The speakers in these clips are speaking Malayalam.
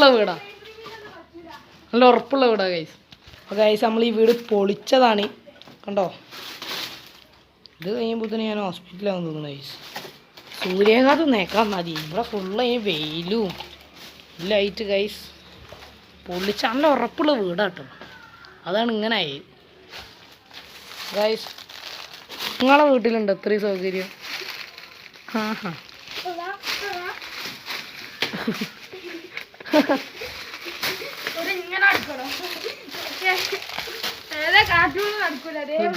ഉറപ്പുള്ള വീടാ, നല്ല ഉറപ്പുള്ള വീടാ ഗൈസ്. അപ്പോൾ ഗൈസ് നമ്മൾ ഈ വീട് പൊളിച്ചതാണ് കണ്ടോ. ഇത് കഴിയുമ്പോൾ തന്നെ ഞാൻ ഹോസ്പിറ്റലാണെന്ന് തോന്നുന്നു ഗൈസ്. സൂര്യാഘാതം നേക്കാൻ മതി, ഇവിടെ ഫുള്ള് ഈ വെയിലും ലൈറ്റ് ഗൈസ്. പൊളിച്ച നല്ല ഉറപ്പുള്ള വീടാട്ടോ, അതാണ് ഇങ്ങനെ ആയി ഗൈസ്. നിങ്ങളെ വീട്ടിലുണ്ട് എത്രയും സൗകര്യം? ഹാ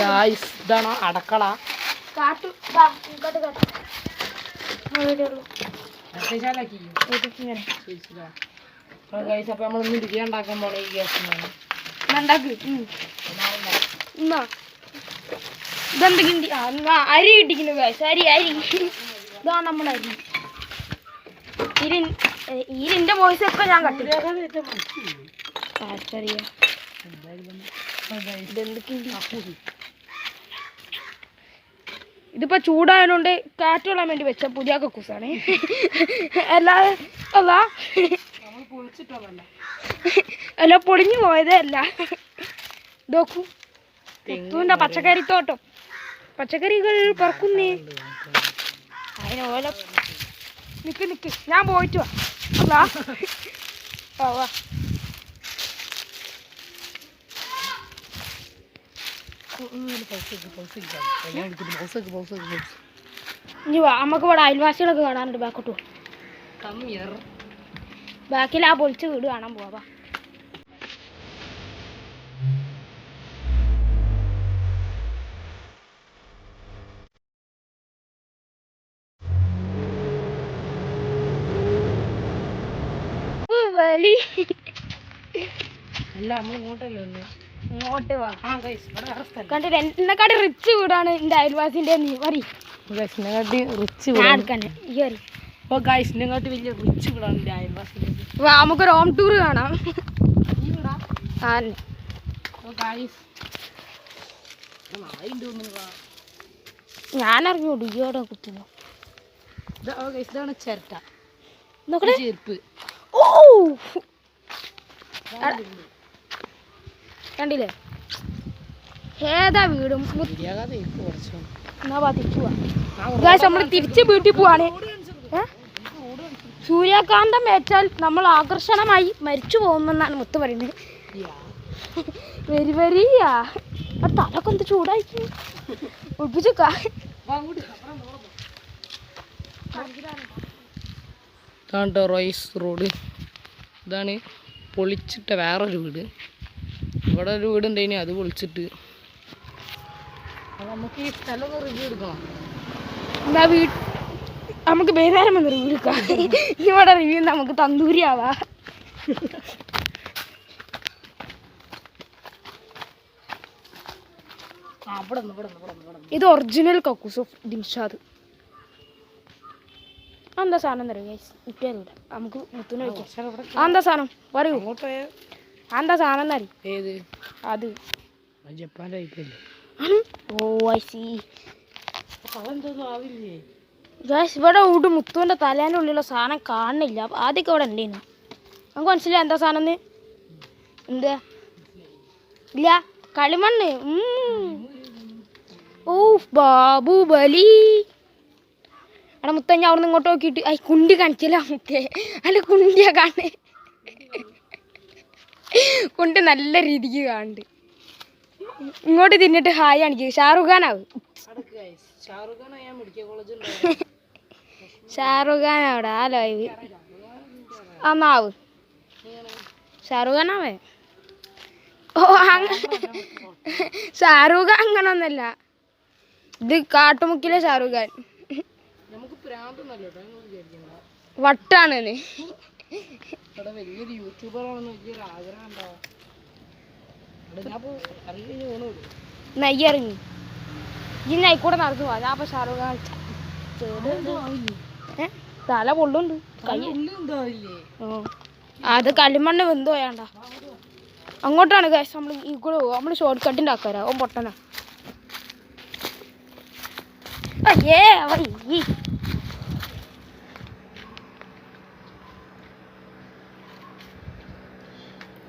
ഗൈസ് ഇതാണ് അടക്കള. ഗൈസ് അപ്പൊ നമ്മളൊന്ന് ഇടുക്കി ഉണ്ടാക്കാൻ പോണേ ഈ ഗ്യാസിനാണ്. ഇതെന്തൊക്കെ അരി ഇട്ടിക്കുന്നു ഗൈസ്, അരി ഇതാണ് നമ്മുടെ അരി. ഈരിന്റെ വോയിസ് ഒക്കെ ഞാൻ കട്ടില്ല. ഇതിപ്പോ ചൂടായതുകൊണ്ട് കാറ്റ് കൊള്ളാൻ വേണ്ടി വെച്ച പുതിയ കക്കൂസാണ്. അല്ലാതെ അല്ല പൊളിഞ്ഞു പോയതേ അല്ല. നോക്കൂ മുത്തുവിന്റെ പച്ചക്കറിത്തോട്ടം, പച്ചക്കറികൾ പറക്കുന്നേ. അതിന് ഓല നിക്ക് ഞാൻ പോയിട്ട് വാ. വാ ഇനി വാ, നമുക്ക് ഇവിടെ അയൽവാസികളൊക്കെ കാണാനുണ്ട്. ബാക്കോട്ട് ബാക്കിൽ ആ പൊളിച്ച് വീട് കാണാൻ പോവാ. ഇങ്ങോട്ട് വാ. കണ്ടില്ല എന്നെക്കാട്ടി റിച്ച് വീടാണ് എന്റെ അയൽവാസിന്റെ. നീ പറയും റിച്ച് വലിയ റിച്ച് വീടാണ് എന്റെ അയൽവാസിന്റെ. നമുക്കൊരു ഹോം ടൂർ കാണാം. ഞാൻ അറിഞ്ഞോളൂ ഈയോടെ കുത്തുന്നു. ഇതാണ് ചിരട്ട, ചെരുപ്പ്. ഓ കണ്ടില്ലേ ഏതാ വീടും. നമ്മൾ തിരിച്ച് വീട്ടിൽ പോവാണ്. സൂര്യകാന്തം ഏറ്റാൽ നമ്മൾ ആകർഷണമായി മരിച്ചു പോകുമെന്നാണ് മുത്ത് പറയുന്നത്. വരിയാ തലൊക്കെ എന്ത് ചൂടായിക്ക് ഒപ്പിച്ചേക്കാ. റോയ്സ് റോഡ് ഇതാണ് പൊളിച്ചിട്ട വേറൊരു വീട്. ഇവിടെ ഒരു വീടുണ്ടായിന്, അത് പൊളിച്ചിട്ട്. നമുക്ക് ഈ സ്ഥലം റിവ്യൂ എടുക്കണം. നമുക്ക് വൈകുന്നേരം വന്ന് റിവ്യൂ എടുക്കാം. ഇവിടെ റിവ്യൂ നമുക്ക് തന്തൂരി ആവാ. ഇത് ഒറിജിനൽ കക്കൂസ് ഓഫ് ദിൽഷാദ്. എന്താ സാധനം തരും ഇട്ടേരൂല നമുക്ക് മുത്തുനെ വയ്ക്കാം. എന്താ സാധനം പറയൂ, എന്താ സാധനം തരും? ഏത് അത് ജപ്പാൻ്റെ ഐറ്റല്ലേ? ഓ ഐ സി. ഇവിടെ ഇവിടെ മുത്തുവിൻ്റെ തലേൻ്റെ ഉള്ളിലുള്ള സാധനം കാണുന്നില്ല. ആദ്യമൊക്കെ ഇവിടെ ഉണ്ടായിരുന്നു. നമുക്ക് മനസ്സിലായി എന്താ സാധനം. എന്താ ഇല്ല കളിമണ്ണ്. ഓ ബാബുബലി. അവിടെ മുത്തഞ്ഞ അവിടെ നിന്ന് ഇങ്ങോട്ട് നോക്കിയിട്ട് ഐ കുണ്ടി കാണിച്ചില്ല മുത്തേ. അല്ല കുണ്ടിയാ കാണേ, കുണ്ടി നല്ല രീതിക്ക് കാണുന്നുണ്ട്. ഇങ്ങോട്ട് തിന്നിട്ട് ഹായ് കാണിക്കുക. ഷാറുഖ് ഖാനാവും. ഷാറുഖ് ഖാൻ അവിടെ ആ ലൈവ് എന്നാവും. ഷാറുഖ് ഖാനാവേ. ഓ ഷാറുഖ് ഖാൻ അങ്ങനെ ഒന്നല്ല, ഇത് കാട്ടുമുക്കിലെ ഷാറുഖ് ഖാൻ. വട്ടാണ് വലിയൊരു യൂട്യൂബറാണെന്ന് വലിയൊരു ആഗ്രഹം ഉണ്ടാവും. നെയ്യറിങ്ങി ഈ നൈക്കൂടെ നടന്നു പോവാ. അപ്പൊ ഷാറുഖ് ഖാൻ തല പൊള്ളുണ്ട്. അത് കളിമണ്ണ് വെന്ത് പോയാണ്ട. അങ്ങോട്ടാണ് ഗൈസ് നമ്മൾ ഈ കൂടെ പോവാ. നമ്മൾ ഷോർട്ട് കട്ടിൻ്റെ ആക്കാരാ. ഓൻ പൊട്ടനാ. അയ്യേ ഈ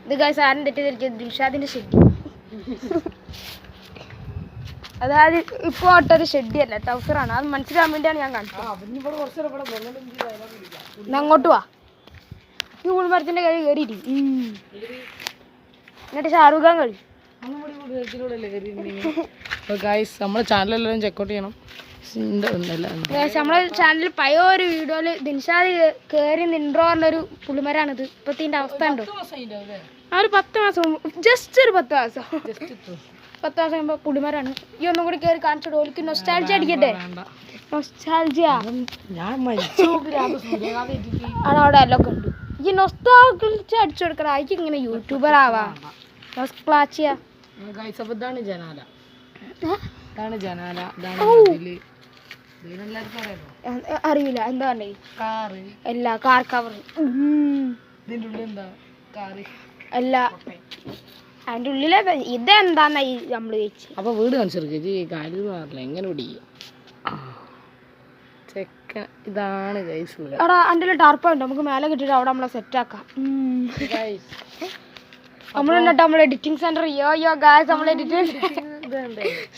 ഇത് ഗൈസ് ആരും തെറ്റിദ്ധരിച്ചത് ദിൽഷാദിന്റെ ഷെഡ്. അതായത് ഇപ്പോൾ ഇട്ടൊരു ഷെഡ് അല്ല, ടൗസറാണ്. അത് മനസ്സിലാകാൻ വേണ്ടിയാണ് ഞാൻ കാണിച്ചത്. അങ്ങോട്ട് വാ, ഈ ഉൾമരത്തിന്റെ കഴി കയറിയിട്ട് എന്നിട്ട് ഷാറൂഖ് ഖാൻ കളി. നമ്മളെ ചാനലെല്ലാം ചെക്കൗട്ട് ചെയ്യണം. നമ്മളെ ചാനലിൽ പഴയ ഒരു വീഡിയോയില് ദിൻഷാദ് കയറി നിன்றോ പറഞ്ഞൊരു പുളിമരാണിത്. ഇപ്പത്തിന്റെ അവസ്ഥ ഉണ്ടോ? ആ ഒരു 10 മാസം, ജസ്റ്റ് ഒരു 10 മാസം, 10 മാസം കഴിയുമ്പോ പുളിമരാണ്. ഈ ഒന്നും കൂടി കയറി കാണിച്ചിട്ട് ഓലിക്ക് നൊസ്റ്റാൾജിയ അടിക്കട്ടെ. നൊസ്റ്റാൾജിയ അവിടെ എല്ലാം ഉണ്ട്. ഈ നൊസ്റ്റാൾജിയ അടിച്ചു കൊടുക്കണം. അതിക്ക് ഇങ്ങനെ യൂട്യൂബർ ആവാ. ഇതാണ് ജനാല, ഇതാണ് ജനാല, അറിയില്ല എന്താ പറഞ്ഞേ. അല്ല, കാർ കവർ അല്ല, അതിന്റെ ഉള്ളിലെ ഇതെന്താന്ന നമ്മള് ചോദിച്ചു. അപ്പൊ വീട് കാണിച്ചെടുക്കുക എങ്ങനെ പിടിക്കുക ചെക്കൻ. ഇതാണ് ഗൈസ്. എടാ അതിന്റെ ടാർപ്പ ഉണ്ട്, നമുക്ക് മേലെ കിട്ടിട്ട് അവിടെ നമ്മളെ സെറ്റ് ആക്കാം. നമ്മളിട്ട് നമ്മളെ എഡിറ്റിംഗ് സെന്റർ നമ്മൾ എഡിറ്റിംഗ്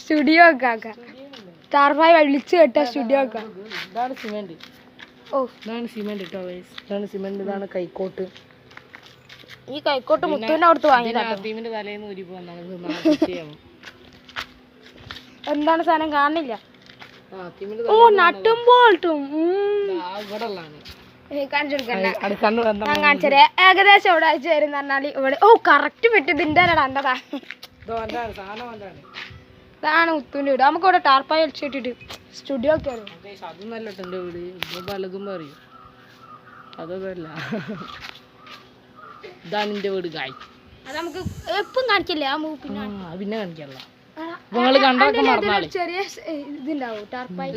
സ്റ്റുഡിയോ ഒക്കെ ആക്കാം. ടാർപ്പായി വിളിച്ചു കേട്ട സ്റ്റുഡിയോ ആക്കാം. ഇതാണ് സിമെന്റ്. ഓ, ഇതാണ് സിമെന്റ് കേട്ടോ ഗൈസ്. ഇതാണ് സിമെന്റ്. ഇതാണ് കൈക്കോട്ട്. ഈ കൈക്കോട്ട് മുത്തുവിന്റെ അവിടുത്തെ വാങ്ങിയതാ. തലേന്ന് ഊരി പോകാൻ എന്താണ് സാധനം കാണില്ല. ഓ, നട്ടും ബോൾട്ടും കാണിച്ചേ. ഏകദേശം എവിടെ അയച്ചു തരും പറഞ്ഞാല് ഇവിടെ. ഓ, കറക്റ്റ് പെട്ടി. ഇതിന്റെ രണ്ടതാ. ഇതാണ് മുത്തുവിന്റെ വീട്. നമുക്ക് ഇവിടെ ടാർപ്പായി അടിച്ചിട്ടിട്ട് സ്റ്റുഡിയോ ഒക്കെ അതും നല്ല എന്റെ വീട്. പലതും പറയും അതല്ല. ഇതാണ് എന്റെ വീട് കായ്. അത് നമുക്ക് എപ്പം കാണിക്കില്ല. ആ പിന്നെ കാണിക്കാനുള്ള നിങ്ങള് കണ്ടൊക്കെ മറന്നാളി. ചെറിയ ഇതുണ്ടാവും ടാർപ്പായി.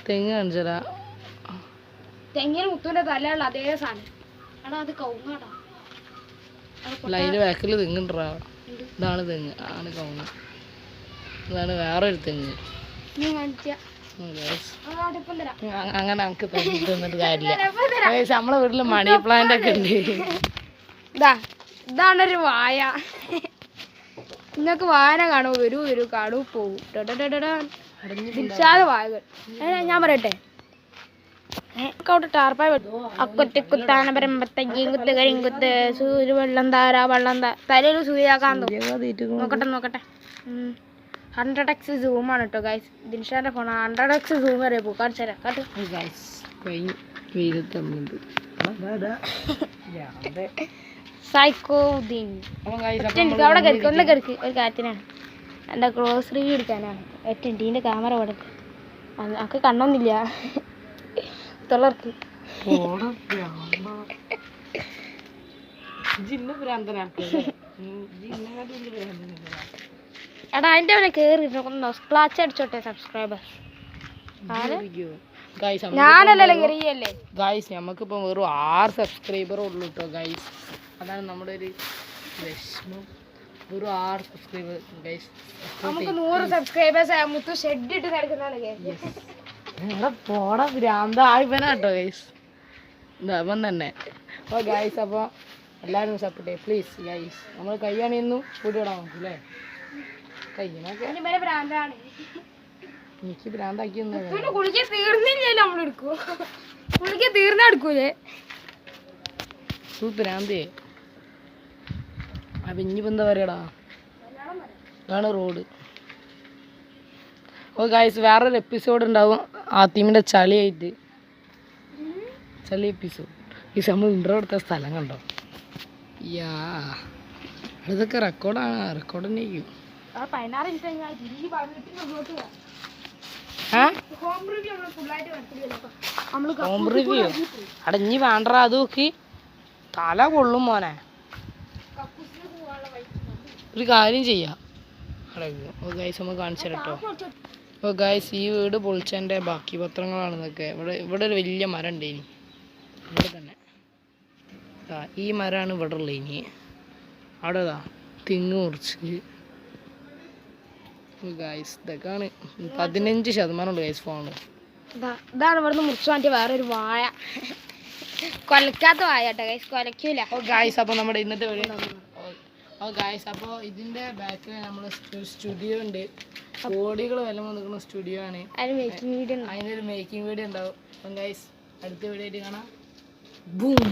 തെങ്ങ് കാണിച്ചതാ. തെങ്ങിന് മുത്തുവിന്റെ തലയുള്ള അതേ സാധനം. എടാ അത് കൗങ്ങാടാ. അതിന്റെ ബാക്കില് തെങ്ങുണ്ടാ. ഇതാണ് തെങ്ങ്, ആണ് കൗങ്ങ്. ഇതാണ് വേറൊരു തെങ്ങ്. അങ്ങനെ നമുക്ക് തന്നിട്ട് കാര്യമില്ല. നമ്മളെ വീട്ടില് മണി പ്ലാന്റ് ഒക്കെ ഉണ്ട്. ഇതാണൊരു വായ. നിങ്ങൾക്ക് വായന കാണൂ, വരൂ കാണൂ പോവും. വായകൾ ഞാൻ പറയട്ടെ. അവിടെ ടാർപ്പായി അക്കൊറ്റക്കുത്താന പരമ്പത്തയ്യും കുത്ത് കരിങ്കുത്ത് സൂര്യ വെള്ളം തലയിൽ സൂര്യാകാന്തോ. നോക്കട്ടെ 100x സൂമാണ് കേട്ടോ ഗൈസ്. ദിൻഷാന്റെ ഫോൺ 100x സൂം വരെ പോകും. കാണിച്ചു തരാം കേട്ടോ. സൈക്കോദീൻ അവിടെ കിടക്കും. ഒന്ന് കിടക്ക്, ഒരു കാറ്റിനാണ്. എൻ്റെ ക്ലോസ് റിവ്യൂ എടുക്കാനാണ്. ഇതിൻ്റെ ക്യാമറ ഇവിടെ നമുക്ക് കണ്ണൊന്നുമില്ല. തൊള്ളർക്ക് എടാ അതിൻ്റെ അവിടെ കയറി സ്ക്ലാച്ച് അടിച്ചോട്ടെ സബ്സ്ക്രൈബർ. ഞാനല്ലല്ലോ കയറിയല്ലേ ഗൈസ്. നമുക്കിപ്പോൾ വെറും 6 സബ്സ്ക്രൈബർ ഉള്ളൂ കേട്ടോ ഗൈസ്. അതാണ് നമ്മുടെ ഒരു വിഷമം. വെറും 6 സബ്സ്ക്രൈബർ ഗൈസ്. നമുക്ക് 100 സബ്സ്ക്രൈബേഴ്സ് മുത്തു ഷെഡ് ഇട്ട് കിടക്കുന്നതാണ്. പോടാ ഭ്രാന്ത ആയിപ്പനാട്ടോ ഗൈസ്. അവൻ തന്നെ. അപ്പോൾ ഗൈസ്, അപ്പോൾ എല്ലാവരും സപ്പോർട്ട് ചെയ്യും പ്ലീസ് ഗൈസ്. നമ്മൾ കയ്യാണിന്നും കൂടി ഇടാൻ നോക്കും അല്ലേ? കയ്യനൊക്കെ എനിക്ക് ഭ്രാന്താക്കി കുളിക്ക തീർന്നില്ലല്ലോ. നമ്മൾ എടുക്കൂ, കുളിക്ക തീർന്ന എടുക്കൂലേ? ഭ്രാന്തേ. അപ്പം ഇനിയിപ്പോൾ എന്താ പറയടാ, ഇതാണ് റോഡ്. അപ്പോൾ ഗൈസ്, വേറൊരു എപ്പിസോഡ് ഉണ്ടാവും ആത്തിമിൻ്റെ ചളിയായിട്ട്. ചളി എപ്പിസോഡ്. ഈ നമ്മൾ ഇൻട്രോ എടുത്ത സ്ഥലം കണ്ടോ? യാ, ഇതൊക്കെ റെക്കോർഡാണ്. റെക്കോർഡ് തന്നെ ചെയ്യും. ഹോം റിവ്യൂ അടഞ്ഞ് വേണ്ട. അത് നോക്കി തല കൊള്ളും മോനെ. ഒരു കാര്യം ചെയ്യാം ഗൈസ്, നമുക്ക് കാണിച്ചു കേട്ടോ. അപ്പോൾ ഗൈസ്, ഈ വീട് പൊളിച്ചതിൻ്റെ ബാക്കി പത്രങ്ങളാണ് ഇതൊക്കെ. ഇവിടെ ഒരു വലിയ മരം ഉണ്ട്. ഇനി ഇവിടെ തന്നെ ഈ മരമാണ് ഇവിടെ ഉള്ളത്. ഇനി അവിടെ തെങ്ങ് മുറിച്ച് ഗൈസ്. ഇതൊക്കെയാണ് 15% ഉണ്ട് ഗൈസ് ഫോണ്. ഇതാണ് ഇവിടുന്ന് മുറിച്ചു മാറ്റിയ വേറൊരു വാഴ. കൊലക്കാത്ത വാഴ കേട്ടോ ഗൈസ്, കൊലക്കൂല ഗൈസ്. അപ്പോൾ നമ്മുടെ ഇന്നത്തെ വീഡിയോ അപ്പോൾ ഗായ്സ് അപ്പോൾ ഇതിൻ്റെ ബാക്കിൽ നമ്മൾ സ്റ്റുഡിയോ ഉണ്ട്. കോടികൾ വില വന്നിരിക്കുന്ന സ്റ്റുഡിയോ ആണ്. അതിന് അതിനൊരു മേക്കിംഗ് വീഡിയോ ഉണ്ടാവും. അപ്പം ഗായ്സ് അടുത്ത വീഡിയോ ആയിട്ട് കാണാം. ബൂം.